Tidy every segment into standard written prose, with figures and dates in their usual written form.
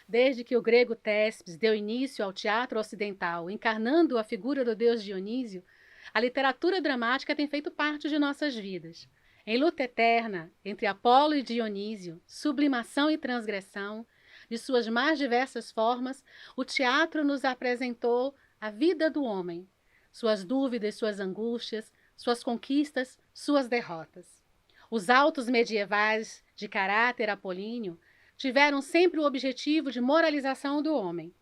Desde que o grego Téspis deu início ao teatro ocidental, encarnando a figura do deus Dionísio, a literatura dramática tem feito parte de nossas vidas. Em luta eterna entre Apolo e Dionísio, sublimação e transgressão, de suas mais diversas formas, o teatro nos apresentou a vida do homem, suas dúvidas, suas angústias, suas conquistas, suas derrotas. Os autos medievais de caráter apolíneo tiveram sempre o objetivo de moralização do homem.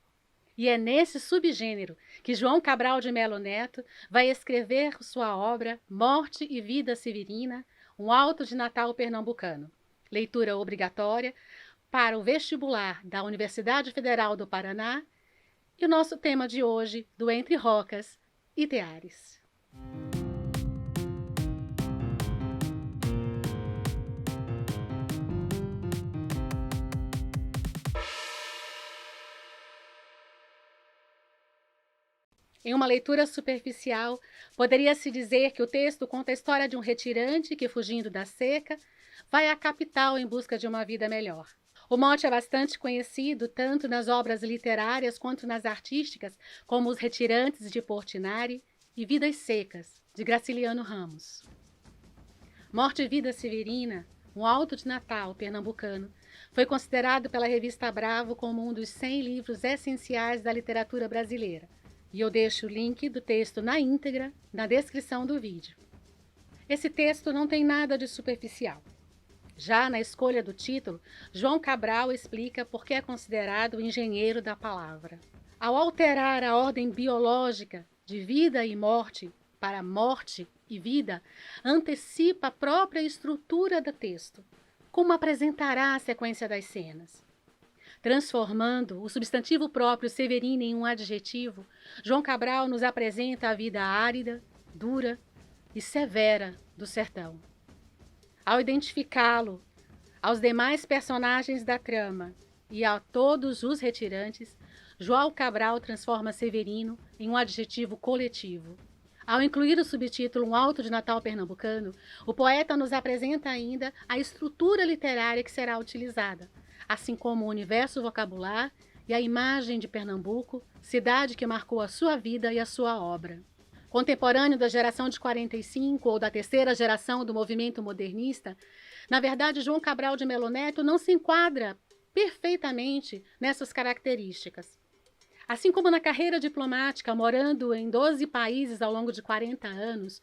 E é nesse subgênero que João Cabral de Melo Neto vai escrever sua obra Morte e Vida Severina, um auto de Natal pernambucano. Leitura obrigatória para o vestibular da Universidade Federal do Paraná e o nosso tema de hoje, do Entre Rocas e Teares. Em uma leitura superficial, poderia-se dizer que o texto conta a história de um retirante que, fugindo da seca, vai à capital em busca de uma vida melhor. O mote é bastante conhecido tanto nas obras literárias quanto nas artísticas, como Os Retirantes, de Portinari, e Vidas Secas, de Graciliano Ramos. Morte e Vida Severina, um auto de Natal pernambucano, foi considerado pela revista Bravo como um dos 100 livros essenciais da literatura brasileira. E eu deixo o link do texto na íntegra na descrição do vídeo. Esse texto não tem nada de superficial. Já na escolha do título, João Cabral explica por que é considerado o engenheiro da palavra. Ao alterar a ordem biológica de vida e morte para morte e vida, antecipa a própria estrutura do texto, como apresentará a sequência das cenas. Transformando o substantivo próprio Severina em um adjetivo, João Cabral nos apresenta a vida árida, dura e severa do sertão. Ao identificá-lo aos demais personagens da trama e a todos os retirantes, João Cabral transforma Severino em um adjetivo coletivo. Ao incluir o subtítulo Um Auto de Natal Pernambucano, o poeta nos apresenta ainda a estrutura literária que será utilizada, assim como o universo vocabular e a imagem de Pernambuco, cidade que marcou a sua vida e a sua obra. Contemporâneo da geração de 45 ou da terceira geração do movimento modernista, na verdade, João Cabral de Melo Neto não se enquadra perfeitamente nessas características. Assim como na carreira diplomática, morando em 12 países ao longo de 40 anos,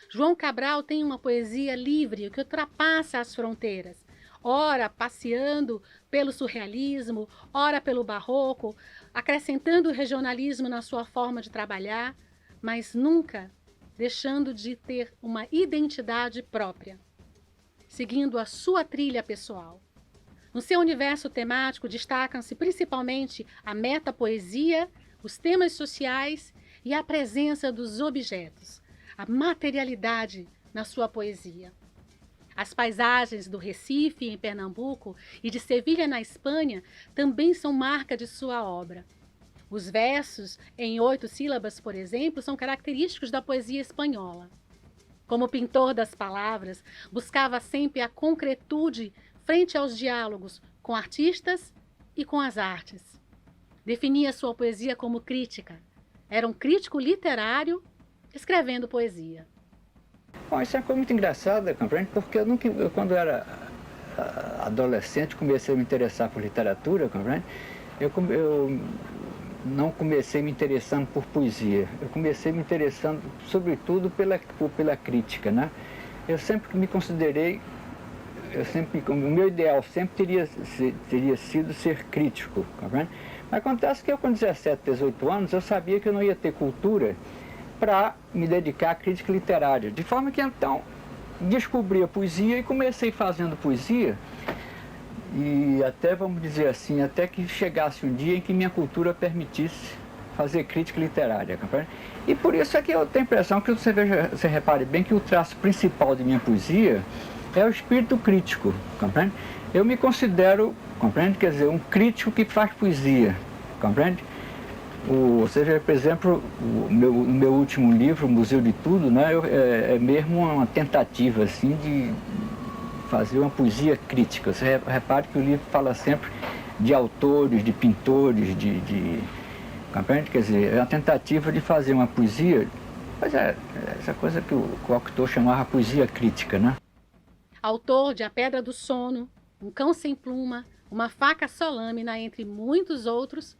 João Cabral tem uma poesia livre que ultrapassa as fronteiras, ora passeando pelo surrealismo, ora pelo barroco, acrescentando o regionalismo na sua forma de trabalhar, mas nunca deixando de ter uma identidade própria, seguindo a sua trilha pessoal. No seu universo temático destacam-se principalmente a metapoesia, os temas sociais e a presença dos objetos, a materialidade na sua poesia. As paisagens do Recife, em Pernambuco, e de Sevilha, na Espanha, também são marca de sua obra. Os versos, em 8 sílabas, por exemplo, são característicos da poesia espanhola. Como pintor das palavras, buscava sempre a concretude frente aos diálogos com artistas e com as artes. Definia sua poesia como crítica. Era um crítico literário escrevendo poesia. Bom, isso é uma coisa muito engraçada, compreende? Porque quando era adolescente, comecei a me interessar por literatura, compreende? Eu não comecei me interessando por poesia, eu comecei me interessando, sobretudo, pela crítica, né? Eu sempre me considerei, o meu ideal sempre teria sido ser crítico, compreende? Mas acontece que eu, com 17, 18 anos, eu sabia que eu não ia ter cultura para me dedicar à crítica literária. De forma que, então, descobri a poesia e comecei fazendo poesia. E até, vamos dizer assim, até que chegasse um dia em que minha cultura permitisse fazer crítica literária. Compreende? E por isso é que eu tenho a impressão que você repare bem que o traço principal de minha poesia é o espírito crítico. Compreende? Eu me considero, compreende? Quer dizer, um crítico que faz poesia. Compreende? Ou seja, por exemplo, o meu último livro, Museu de Tudo, né, é mesmo uma tentativa assim, de fazer uma poesia crítica. Você repare que o livro fala sempre de autores, de pintores, compreende? Quer dizer, é uma tentativa de fazer uma poesia, mas é essa coisa que o Cocteau chamava poesia crítica, né? Autor de A Pedra do Sono, Um Cão Sem Pluma, Uma Faca Só Lâmina, entre muitos outros,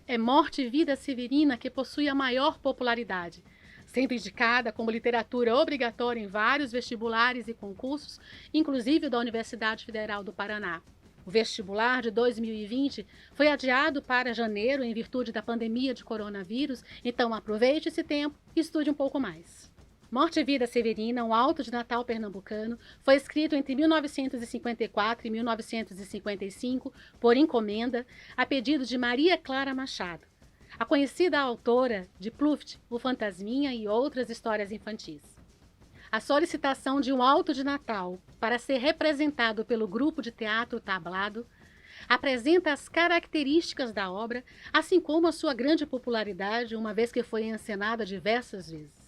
é Morte e Vida Severina que possui a maior popularidade, sendo indicada como literatura obrigatória em vários vestibulares e concursos, inclusive o da Universidade Federal do Paraná. O vestibular de 2020 foi adiado para janeiro em virtude da pandemia de coronavírus, então aproveite esse tempo e estude um pouco mais. Morte e Vida Severina, um auto de Natal pernambucano, foi escrito entre 1954 e 1955 por encomenda, a pedido de Maria Clara Machado, a conhecida autora de Pluft, O Fantasminha e outras histórias infantis. A solicitação de um auto de Natal para ser representado pelo grupo de teatro Tablado apresenta as características da obra, assim como a sua grande popularidade, uma vez que foi encenada diversas vezes.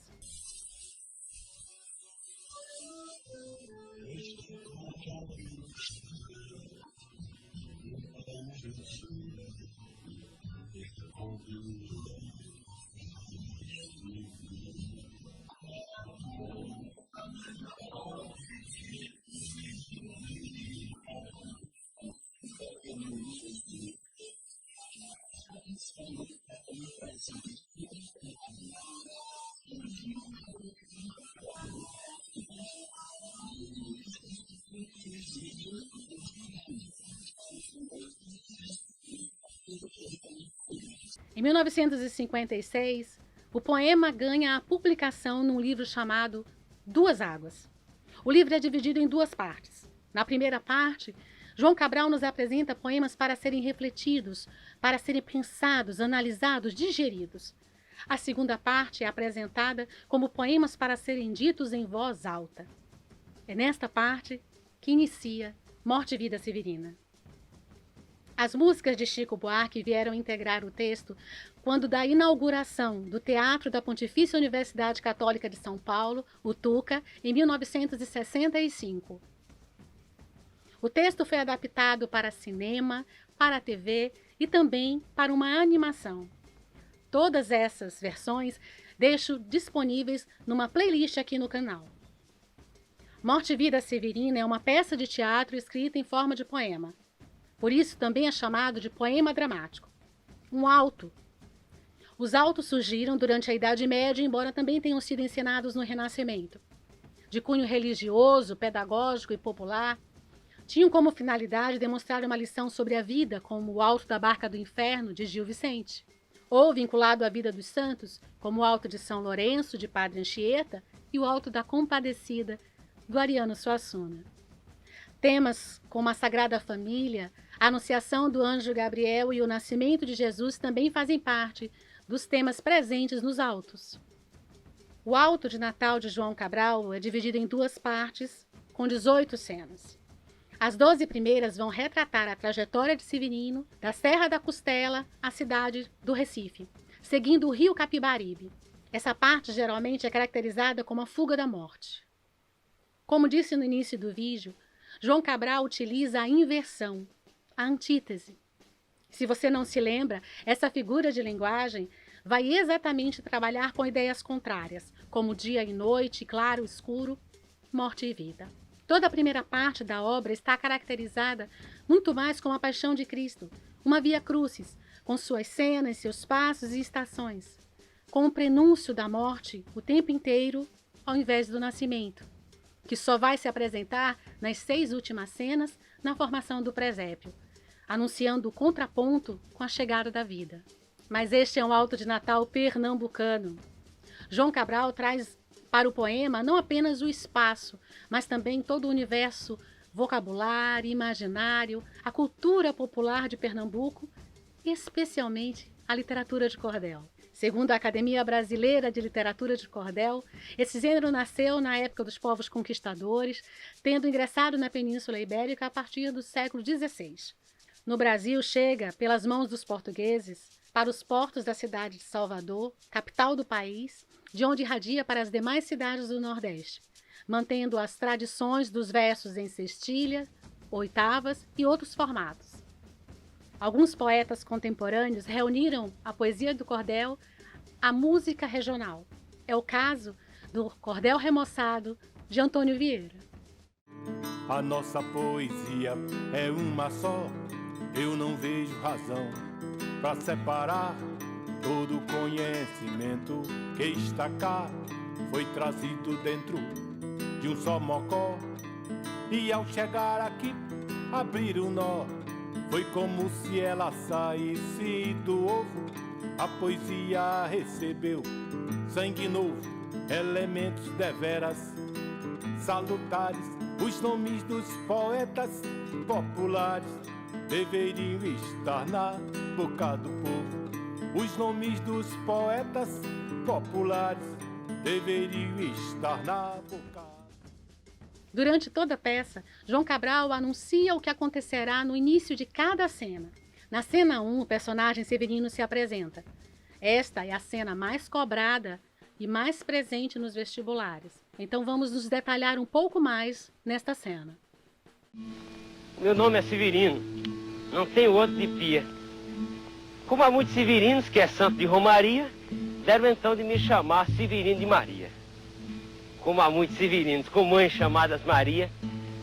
Em 1956, o poema ganha a publicação num livro chamado Duas Águas. O livro é dividido em duas partes. Na primeira parte, João Cabral nos apresenta poemas para serem refletidos, para serem pensados, analisados, digeridos. A segunda parte é apresentada como poemas para serem ditos em voz alta. É nesta parte que inicia Morte e Vida Severina. As músicas de Chico Buarque vieram integrar o texto quando da inauguração do Teatro da Pontifícia Universidade Católica de São Paulo, o TUCA, em 1965. O texto foi adaptado para cinema, para a TV e também para uma animação. Todas essas versões deixo disponíveis numa playlist aqui no canal. Morte e Vida Severina é uma peça de teatro escrita em forma de poema. Por isso também é chamado de poema dramático. Um auto. Os autos surgiram durante a Idade Média, embora também tenham sido encenados no Renascimento. De cunho religioso, pedagógico e popular, tinham como finalidade demonstrar uma lição sobre a vida, como o Alto da Barca do Inferno, de Gil Vicente, ou vinculado à vida dos santos, como o Alto de São Lourenço, de Padre Anchieta, e o Alto da Compadecida, do Ariano Suassuna. Temas como a Sagrada Família, a Anunciação do Anjo Gabriel e o Nascimento de Jesus também fazem parte dos temas presentes nos autos. O Auto de Natal de João Cabral é dividido em duas partes, com 18 cenas. As 12 primeiras vão retratar a trajetória de Severino, da Serra da Costela à cidade do Recife, seguindo o rio Capibaribe. Essa parte geralmente é caracterizada como a fuga da morte. Como disse no início do vídeo, João Cabral utiliza a inversão, a antítese. Se você não se lembra, essa figura de linguagem vai exatamente trabalhar com ideias contrárias, como dia e noite, claro e escuro, morte e vida. Toda a primeira parte da obra está caracterizada muito mais como a paixão de Cristo, uma via crucis, com suas cenas, seus passos e estações, com o prenúncio da morte o tempo inteiro, ao invés do nascimento, que só vai se apresentar nas 6 últimas cenas na formação do presépio, anunciando o contraponto com a chegada da vida. Mas este é um auto de Natal pernambucano. João Cabral traz para o poema não apenas o espaço, mas também todo o universo vocabulário, imaginário, a cultura popular de Pernambuco, especialmente a literatura de cordel. Segundo a Academia Brasileira de Literatura de Cordel, esse gênero nasceu na época dos povos conquistadores, tendo ingressado na Península Ibérica a partir do século XVI. No Brasil, chega, pelas mãos dos portugueses, para os portos da cidade de Salvador, capital do país, de onde irradia para as demais cidades do Nordeste, mantendo as tradições dos versos em sextilha, oitavas e outros formatos. Alguns poetas contemporâneos reuniram a poesia do cordel à música regional. É o caso do Cordel Remoçado, de Antônio Vieira. A nossa poesia é uma só, eu não vejo razão para separar. Todo o conhecimento que está cá foi trazido dentro de um só mocó. E ao chegar aqui, abrir o nó, foi como se ela saísse do ovo. A poesia recebeu sangue novo, elementos deveras salutares. Os nomes dos poetas populares deveriam estar na boca do povo. Os nomes dos poetas populares deveriam estar na boca. Durante toda a peça, João Cabral anuncia o que acontecerá no início de cada cena. Na cena 1, o personagem Severino se apresenta. Esta é a cena mais cobrada e mais presente nos vestibulares. Então vamos nos detalhar um pouco mais nesta cena. Meu nome é Severino, não tenho outro de pia. Como há muitos severinos, que é santo de Romaria, deram então de me chamar Severino de Maria. Como há muitos severinos com mães chamadas Maria,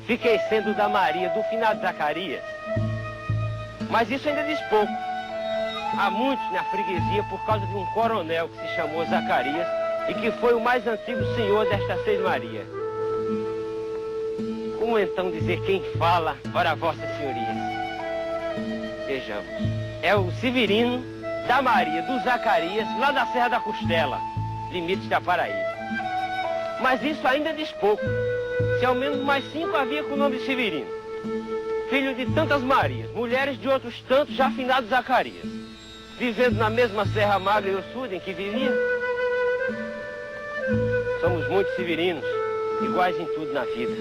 fiquei sendo da Maria do finado Zacarias. Mas isso ainda diz pouco. Há muitos na freguesia por causa de um coronel que se chamou Zacarias e que foi o mais antigo senhor desta Seis Maria. Como então dizer quem fala para Vossa Senhoria? Vejamos. É o Severino da Maria do Zacarias, lá da Serra da Costela, limites da Paraíba. Mas isso ainda diz pouco. Se ao menos mais 5 havia com o nome de Severino, filho de tantas Marias, mulheres de outros tantos já finados Zacarias, vivendo na mesma Serra Magra e Ossuda em que vivia. Somos muitos severinos, iguais em tudo na vida.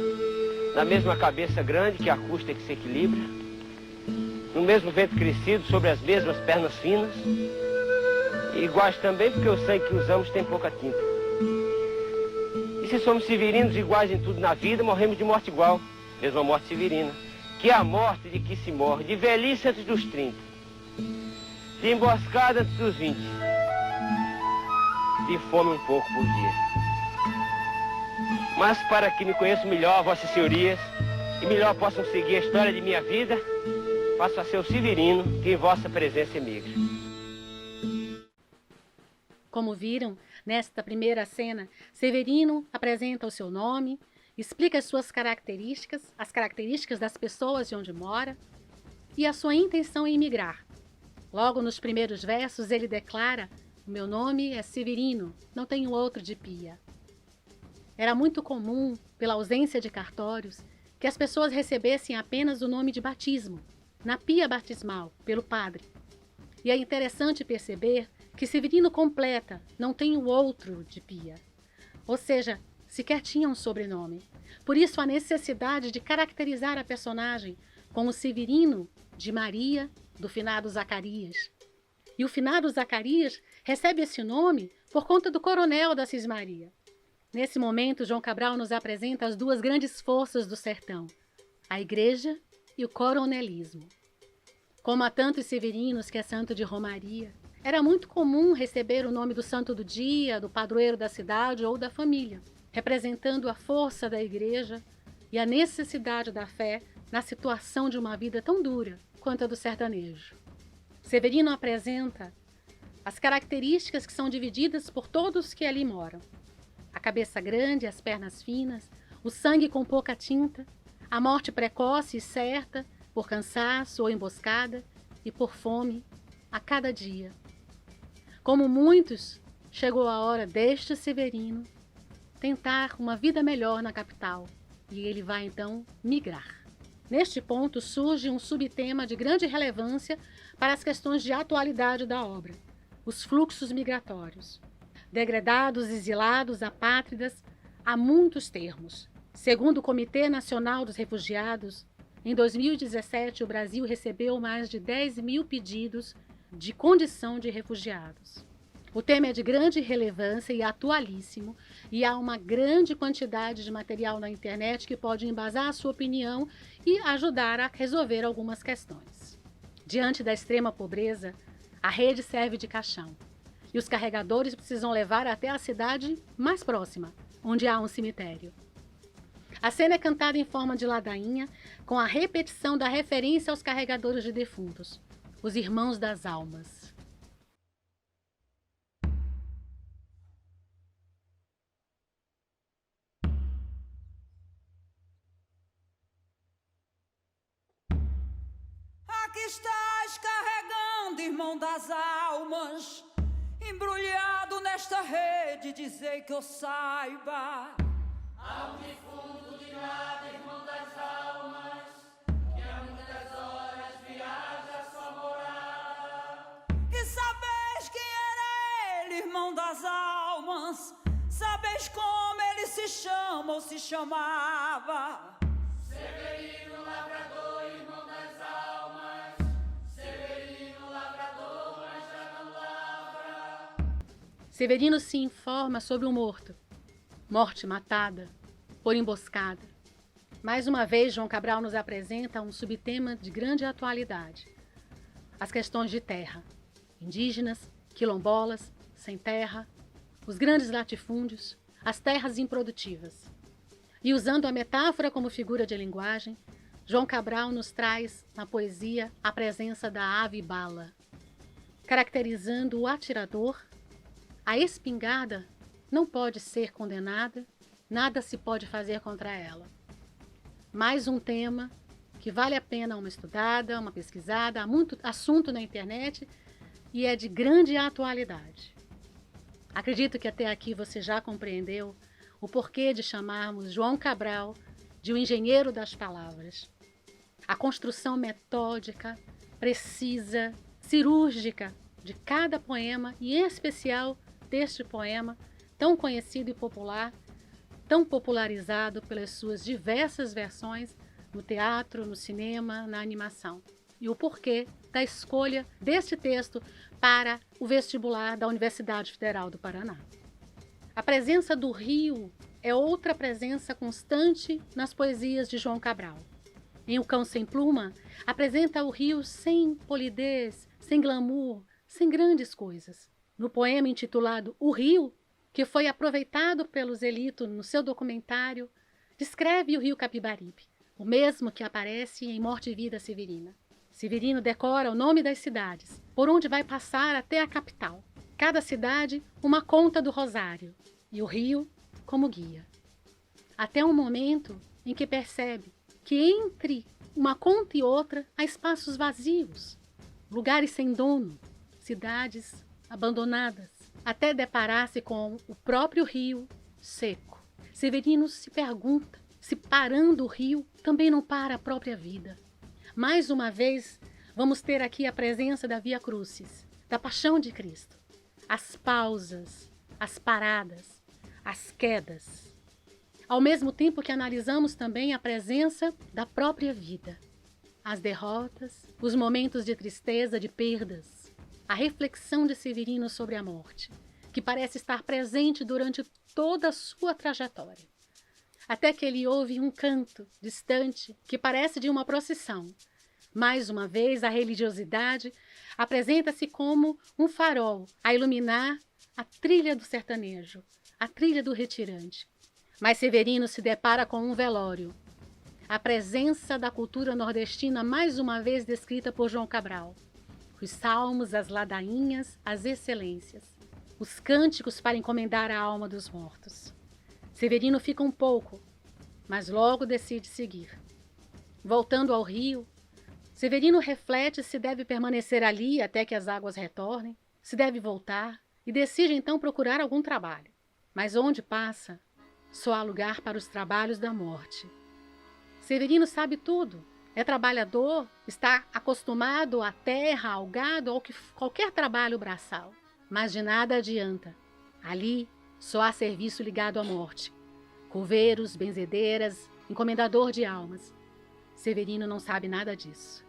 Na mesma cabeça grande que a custa que se equilibra, no mesmo vento crescido sobre as mesmas pernas finas, e iguais também porque o sangue que usamos tem pouca tinta. E se somos severinos iguais em tudo na vida, morremos de morte igual, mesma morte severina, que é a morte de que se morre, de velhice antes dos 30, de emboscada antes dos 20, de fome um pouco por dia. Mas para que me conheçam melhor, Vossas Senhorias, e melhor possam seguir a história de minha vida, passo a ser o Severino, que em vossa presença emigra. Como viram, nesta primeira cena, Severino apresenta o seu nome, explica as suas características, as características das pessoas de onde mora e a sua intenção em emigrar. Logo nos primeiros versos ele declara: "O meu nome é Severino, não tenho outro de pia." Era muito comum, pela ausência de cartórios, que as pessoas recebessem apenas o nome de batismo, na pia batismal, pelo padre. E é interessante perceber que Severino completa, não tem o outro de pia. Ou seja, sequer tinha um sobrenome. Por isso a necessidade de caracterizar a personagem como Severino de Maria, do finado Zacarias. E o finado Zacarias recebe esse nome por conta do coronel da Cismaria. Nesse momento, João Cabral nos apresenta as duas grandes forças do sertão, a igreja e o coronelismo. Como há tantos severinos que é santo de Romaria, era muito comum receber o nome do santo do dia, do padroeiro da cidade ou da família, representando a força da igreja e a necessidade da fé na situação de uma vida tão dura quanto a do sertanejo. Severino apresenta as características que são divididas por todos que ali moram. A cabeça grande, as pernas finas, o sangue com pouca tinta, a morte precoce e certa, por cansaço ou emboscada, e por fome, a cada dia. Como muitos, chegou a hora deste Severino tentar uma vida melhor na capital, e ele vai então migrar. Neste ponto surge um subtema de grande relevância para as questões de atualidade da obra, os fluxos migratórios. Degredados, exilados, apátridas, há muitos termos. Segundo o Comitê Nacional dos Refugiados, em 2017 o Brasil recebeu mais de 10 mil pedidos de condição de refugiados. O tema é de grande relevância e atualíssimo, e há uma grande quantidade de material na internet que pode embasar a sua opinião e ajudar a resolver algumas questões. Diante da extrema pobreza, a rede serve de caixão e os carregadores precisam levar até a cidade mais próxima, onde há um cemitério. A cena é cantada em forma de ladainha, com a repetição da referência aos carregadores de defuntos, os irmãos das almas. Aqui estás carregando, irmão das almas, embrulhado nesta rede, dizei que eu saiba. Há um defunto de nada, irmão das almas, que há muitas horas viaja a sua morada. E sabeis quem era ele, irmão das almas? Sabeis como ele se chama ou se chamava? Severino Lavrador, irmão das almas. Severino Lavrador, mas já não lavra. Severino se informa sobre o morto. Morte matada, por emboscada. Mais uma vez, João Cabral nos apresenta um subtema de grande atualidade. As questões de terra. Indígenas, quilombolas, sem terra, os grandes latifúndios, as terras improdutivas. E usando a metáfora como figura de linguagem, João Cabral nos traz, na poesia, a presença da ave bala, caracterizando o atirador. A espingarda não pode ser condenada, nada se pode fazer contra ela. Mais um tema que vale a pena uma estudada, uma pesquisada, há muito assunto na internet e é de grande atualidade. Acredito que até aqui você já compreendeu o porquê de chamarmos João Cabral de o engenheiro das palavras. A construção metódica, precisa, cirúrgica de cada poema e em especial deste poema tão conhecido e popular, tão popularizado pelas suas diversas versões no teatro, no cinema, na animação. E o porquê da escolha deste texto para o vestibular da Universidade Federal do Paraná. A presença do rio é outra presença constante nas poesias de João Cabral. Em O Cão Sem Pluma, apresenta o rio sem polidez, sem glamour, sem grandes coisas. No poema intitulado O Rio, que foi aproveitado pelo Zelito no seu documentário, descreve o rio Capibaribe, o mesmo que aparece em Morte e Vida Severina. Severino decora o nome das cidades, por onde vai passar até a capital. Cada cidade, uma conta do rosário, e o rio como guia. Até um momento em que percebe que entre uma conta e outra há espaços vazios, lugares sem dono, cidades abandonadas, até deparar-se com o próprio rio seco. Severino se pergunta se parando o rio também não para a própria vida. Mais uma vez, vamos ter aqui a presença da Via Crucis, da Paixão de Cristo. As pausas, as paradas, as quedas. Ao mesmo tempo que analisamos também a presença da própria vida. As derrotas, os momentos de tristeza, de perdas. A reflexão de Severino sobre a morte, que parece estar presente durante toda a sua trajetória. Até que ele ouve um canto distante que parece de uma procissão. Mais uma vez, a religiosidade apresenta-se como um farol a iluminar a trilha do sertanejo, a trilha do retirante. Mas Severino se depara com um velório. A presença da cultura nordestina mais uma vez descrita por João Cabral. Os salmos, as ladainhas, as excelências. Os cânticos para encomendar a alma dos mortos. Severino fica um pouco, mas logo decide seguir. Voltando ao rio, Severino reflete se deve permanecer ali até que as águas retornem, se deve voltar, e decide então procurar algum trabalho. Mas onde passa, só há lugar para os trabalhos da morte. Severino sabe tudo. É trabalhador, está acostumado à terra, ao gado, ou qualquer trabalho braçal. Mas de nada adianta. Ali só há serviço ligado à morte. Coveiros, benzedeiras, encomendador de almas. Severino não sabe nada disso.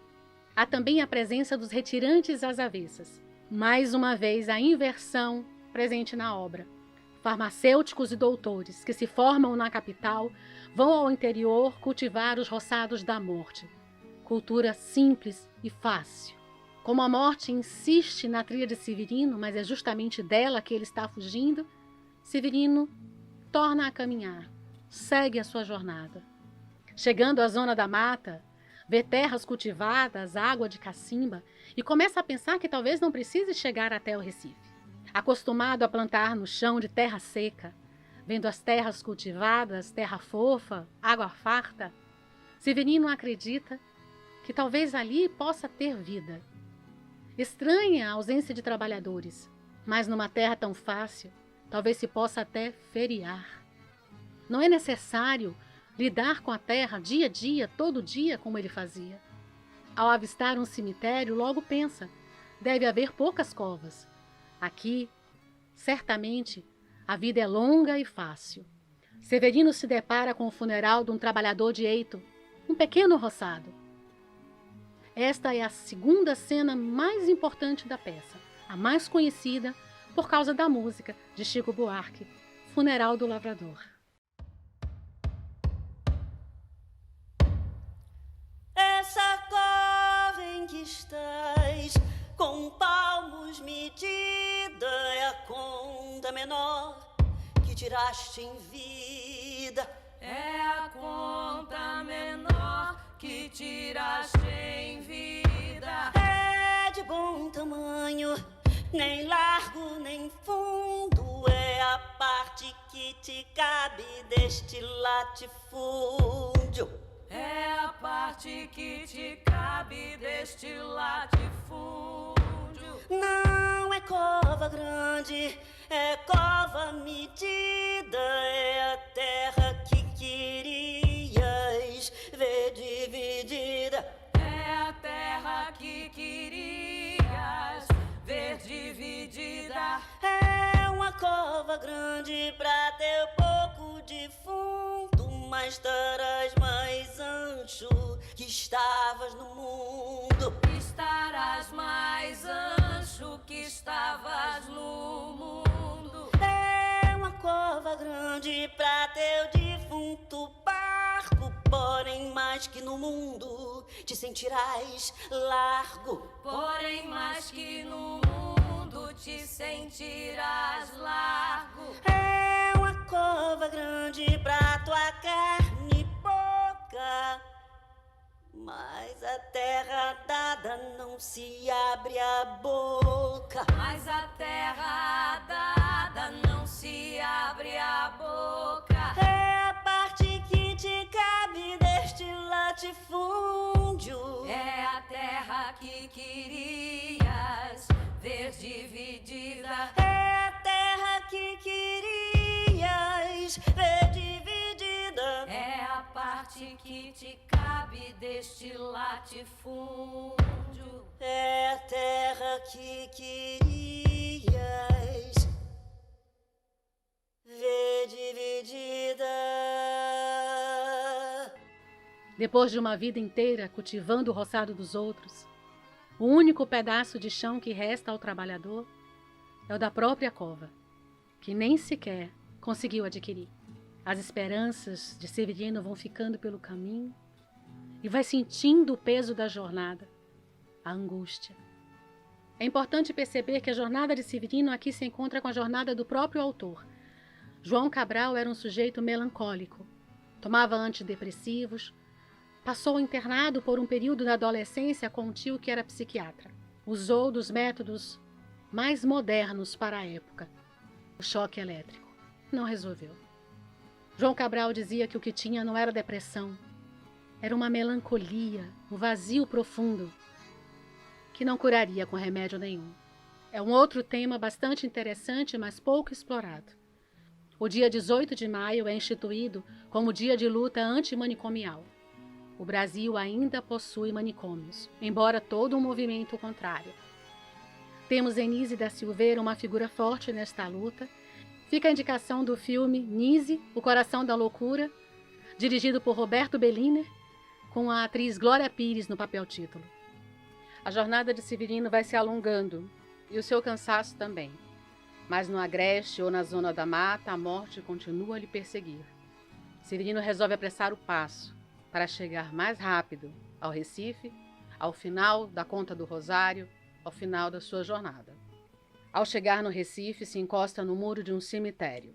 Há também a presença dos retirantes às avessas. Mais uma vez, a inversão presente na obra. Farmacêuticos e doutores que se formam na capital vão ao interior cultivar os roçados da morte. Cultura simples e fácil. Como a morte insiste na trilha de Severino, mas é justamente dela que ele está fugindo, Severino torna a caminhar, segue a sua jornada. Chegando à zona da mata, vê terras cultivadas, água de cacimba e começa a pensar que talvez não precise chegar até o Recife. Acostumado a plantar no chão de terra seca, vendo as terras cultivadas, terra fofa, água farta, Severino acredita que talvez ali possa ter vida. Estranha a ausência de trabalhadores, mas numa terra tão fácil, talvez se possa até feriar. Não é necessário lidar com a terra dia a dia, todo dia, como ele fazia. Ao avistar um cemitério, logo pensa, deve haver poucas covas. Aqui, certamente, a vida é longa e fácil. Severino se depara com o funeral de um trabalhador de Eito, um pequeno roçado. Esta é a segunda cena mais importante da peça, a mais conhecida por causa da música de Chico Buarque, Funeral do Lavrador. Essa cova em que estás, com palmos medida, é a conta menor que tiraste em vida. É a conta menor que tiraste em vida. É de bom tamanho, nem largo nem fundo, é a parte que te cabe deste latifúndio. É a parte que te cabe deste latifúndio. Não é cova grande, é cova medida, é a terra que querias ver dividida. É a terra que querias ver dividida. É uma cova grande pra teu pouco defunto, mas estarás mais ancho que estavas no mundo. Estarás mais ancho que estavas no mundo. É uma cova grande pra teu defunto barco, porém mais que no mundo te sentirás largo. Porém mais que no mundo te sentirás largo. É uma cova grande pra tua carne pouca, mas a terra dada não se abre a boca. Mas a terra dada não se abre a boca. É a parte que te cabe deste latifúndio. É a terra que querias ver dividida. É a terra que querias ver dividida. É a parte que te cabe deste latifúndio. É a terra que querias ver dividida. Depois de uma vida inteira cultivando o roçado dos outros, o único pedaço de chão que resta ao trabalhador é o da própria cova, que nem sequer conseguiu adquirir. As esperanças de Severino vão ficando pelo caminho e vai sentindo o peso da jornada, a angústia. É importante perceber que a jornada de Severino aqui se encontra com a jornada do próprio autor. João Cabral era um sujeito melancólico, tomava antidepressivos, passou internado por um período da adolescência com um tio que era psiquiatra. Usou dos métodos mais modernos para a época, o choque elétrico. Não resolveu. João Cabral dizia que o que tinha não era depressão, era uma melancolia, um vazio profundo, que não curaria com remédio nenhum. É um outro tema bastante interessante, mas pouco explorado. O dia 18 de maio é instituído como dia de luta antimanicomial. O Brasil ainda possui manicômios, embora todo um movimento contrário. Temos em Nise da Silveira uma figura forte nesta luta. Fica a indicação do filme Nise, O Coração da Loucura, dirigido por Roberto Belliner, com a atriz Glória Pires no papel título. A jornada de Severino vai se alongando, e o seu cansaço também. Mas no agreste ou na zona da mata, a morte continua a lhe perseguir. Severino resolve apressar o passo para chegar mais rápido ao Recife, ao final da conta do rosário, ao final da sua jornada. Ao chegar no Recife, se encosta no muro de um cemitério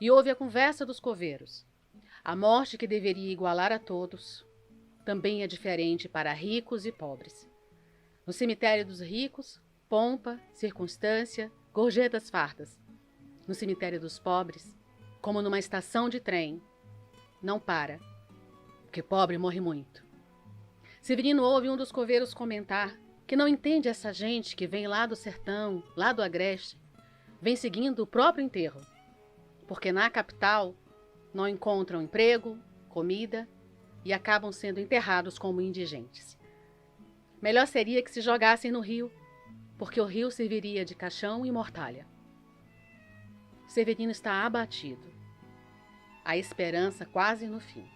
e ouve a conversa dos coveiros. A morte que deveria igualar a todos também é diferente para ricos e pobres. No cemitério dos ricos, pompa, circunstância, gorjetas fartas. No cemitério dos pobres, como numa estação de trem, não para, porque pobre morre muito. Severino ouve um dos coveiros comentar que não entende essa gente que vem lá do sertão, lá do agreste, vem seguindo o próprio enterro, porque na capital não encontram emprego, comida e acabam sendo enterrados como indigentes. Melhor seria que se jogassem no rio, porque o rio serviria de caixão e mortalha. Severino está abatido, a esperança quase no fim.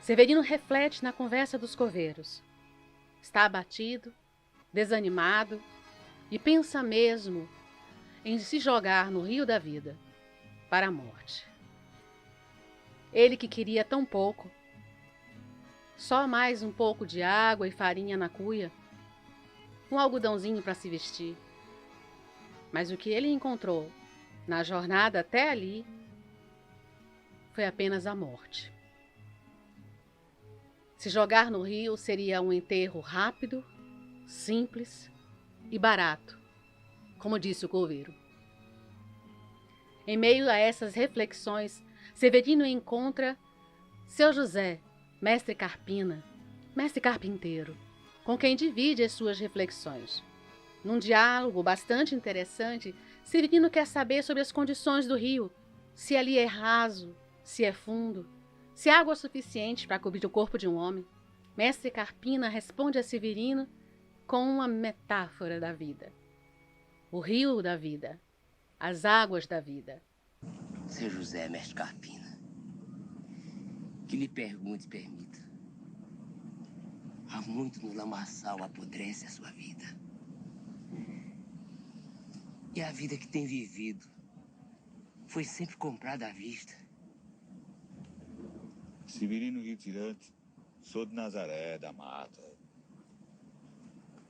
Severino reflete na conversa dos coveiros. Está abatido, desanimado e pensa mesmo em se jogar no rio da vida para a morte. Ele que queria tão pouco, só mais um pouco de água e farinha na cuia, um algodãozinho para se vestir. Mas o que ele encontrou na jornada até ali foi apenas a morte. Se jogar no rio seria um enterro rápido, simples e barato, como disse o coveiro. Em meio a essas reflexões, Severino encontra seu José, mestre Carpina, mestre carpinteiro, com quem divide as suas reflexões. Num diálogo bastante interessante, Severino quer saber sobre as condições do rio, se ali é raso, se é fundo, se há água suficiente para cobrir o corpo de um homem. Mestre Carpina responde a Severino com uma metáfora da vida. O rio da vida, as águas da vida. Seu José, mestre Carpina, que lhe pergunte e permita. Há muito no lamaçal apodrece a sua vida. E a vida que tem vivido foi sempre comprada à vista. Severino retirante, sou de Nazaré, da Mata.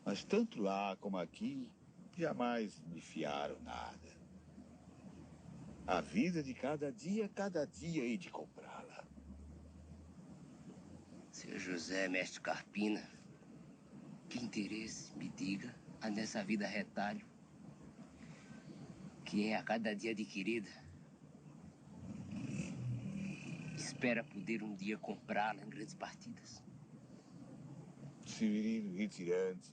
Mas tanto lá como aqui, jamais me fiaram nada. A vida de cada dia hei de comprá-la. Seu José, mestre Carpina, que interesse me diga a nessa vida retalho, que é a cada dia adquirida. Espera poder um dia comprá-la em grandes partidas. Severino retirante,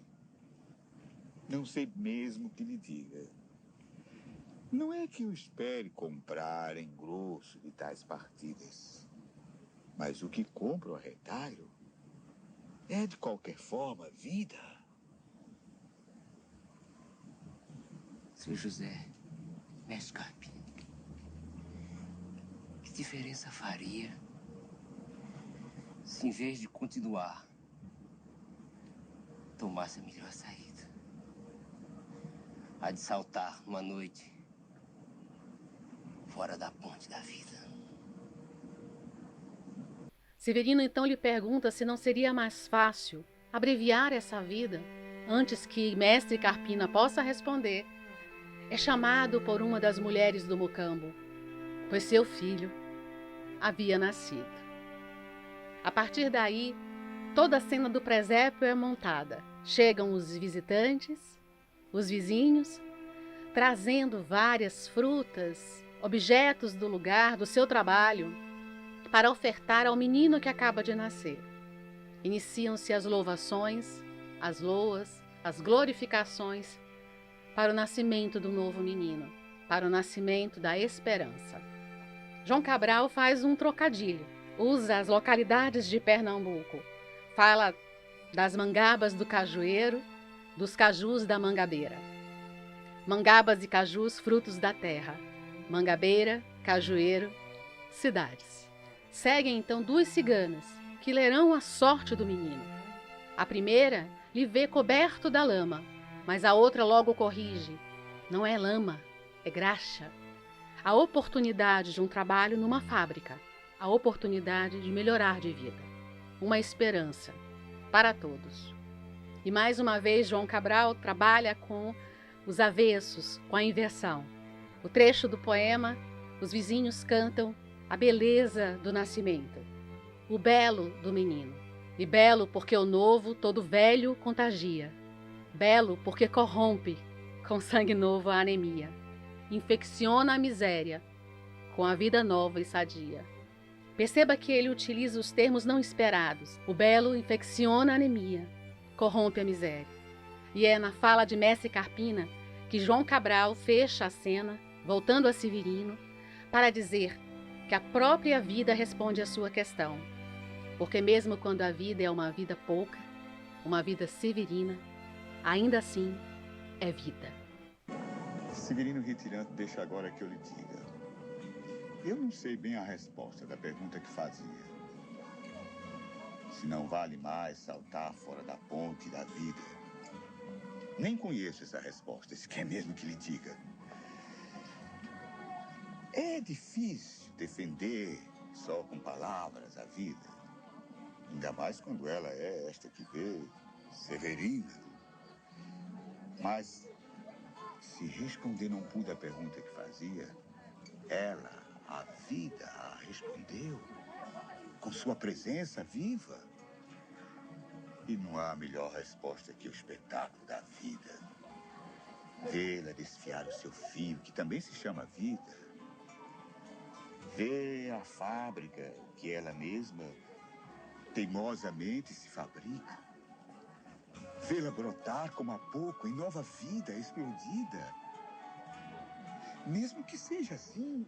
não sei mesmo o que lhe diga. Não é que eu espere comprar em grosso de tais partidas, mas o que compro a retalho é de qualquer forma vida. Seu José, mestre Carpina, que diferença faria se, em vez de continuar, tomasse a melhor saída? A de saltar uma noite fora da ponte da vida. Severino então lhe pergunta se não seria mais fácil abreviar essa vida antes que mestre Carpina possa responder. É chamado por uma das mulheres do Mocambo, pois seu filho havia nascido. A partir daí, toda a cena do presépio é montada. Chegam os visitantes, os vizinhos, trazendo várias frutas, objetos do lugar, do seu trabalho, para ofertar ao menino que acaba de nascer. Iniciam-se as louvações, as loas, as glorificações para o nascimento do novo menino, para o nascimento da esperança. João Cabral faz um trocadilho, usa as localidades de Pernambuco, fala das mangabas do cajueiro, dos cajus da mangabeira. Mangabas e cajus, frutos da terra. Mangabeira, cajueiro, cidades. Seguem então duas ciganas, que lerão a sorte do menino. A primeira lhe vê coberto da lama, mas a outra logo corrige. Não é lama, é graxa. A oportunidade de um trabalho numa fábrica, a oportunidade de melhorar de vida. Uma esperança para todos. E mais uma vez, João Cabral trabalha com os avessos, com a inversão. O trecho do poema, os vizinhos cantam a beleza do nascimento, o belo do menino. E belo porque o novo todo velho contagia. Belo porque corrompe com sangue novo a anemia. Infecciona a miséria com a vida nova e sadia. Perceba que ele utiliza os termos não esperados. O belo infecciona a anemia, corrompe a miséria. E é na fala de Mestre Carpina que João Cabral fecha a cena, voltando a Severino, para dizer que a própria vida responde à sua questão. Porque mesmo quando a vida é uma vida pouca, uma vida severina, ainda assim é vida. Severino Retirante, deixa agora que eu lhe diga. Eu não sei bem a resposta da pergunta que fazia. Se não vale mais saltar fora da ponte da vida. Nem conheço essa resposta, se quer mesmo que lhe diga. É difícil defender só com palavras a vida. Ainda mais quando ela é esta que vê, Severina. Mas, se responder não pude a pergunta que fazia, ela, a vida, a respondeu com sua presença viva. E não há melhor resposta que o espetáculo da vida. Vê-la desfiar o seu fio, que também se chama vida. Vê a fábrica que ela mesma teimosamente se fabrica. Vê-la brotar como há pouco em nova vida explodida. Mesmo que seja assim,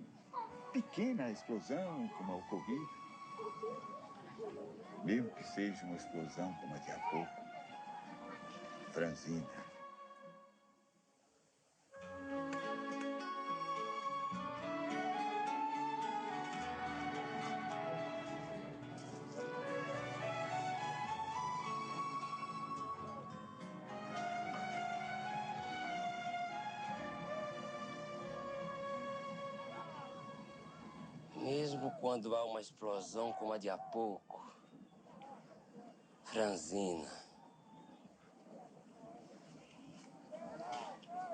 pequena a explosão como a ocorrida. Mesmo que seja uma explosão como a de há pouco. Franzina. Mesmo quando há uma explosão como a de há pouco, Franzina.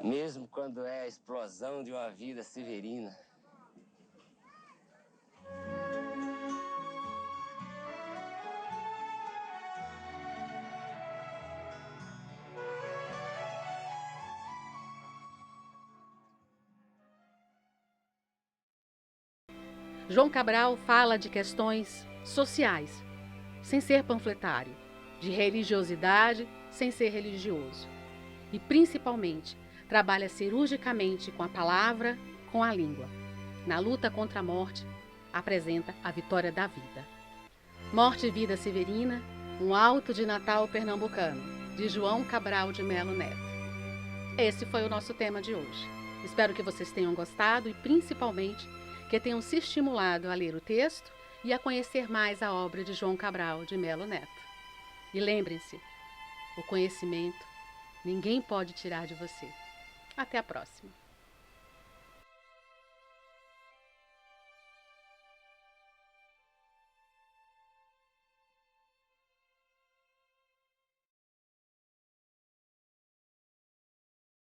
Mesmo quando é a explosão de uma vida severina. João Cabral fala de questões sociais, sem ser panfletário, de religiosidade, sem ser religioso. E, principalmente, trabalha cirurgicamente com a palavra, com a língua. Na luta contra a morte, apresenta a vitória da vida. Morte e Vida Severina, um auto de Natal pernambucano, de João Cabral de Melo Neto. Esse foi o nosso tema de hoje. Espero que vocês tenham gostado e, principalmente, que tenham se estimulado a ler o texto e a conhecer mais a obra de João Cabral de Melo Neto. E lembrem-se, o conhecimento ninguém pode tirar de você. Até a próxima!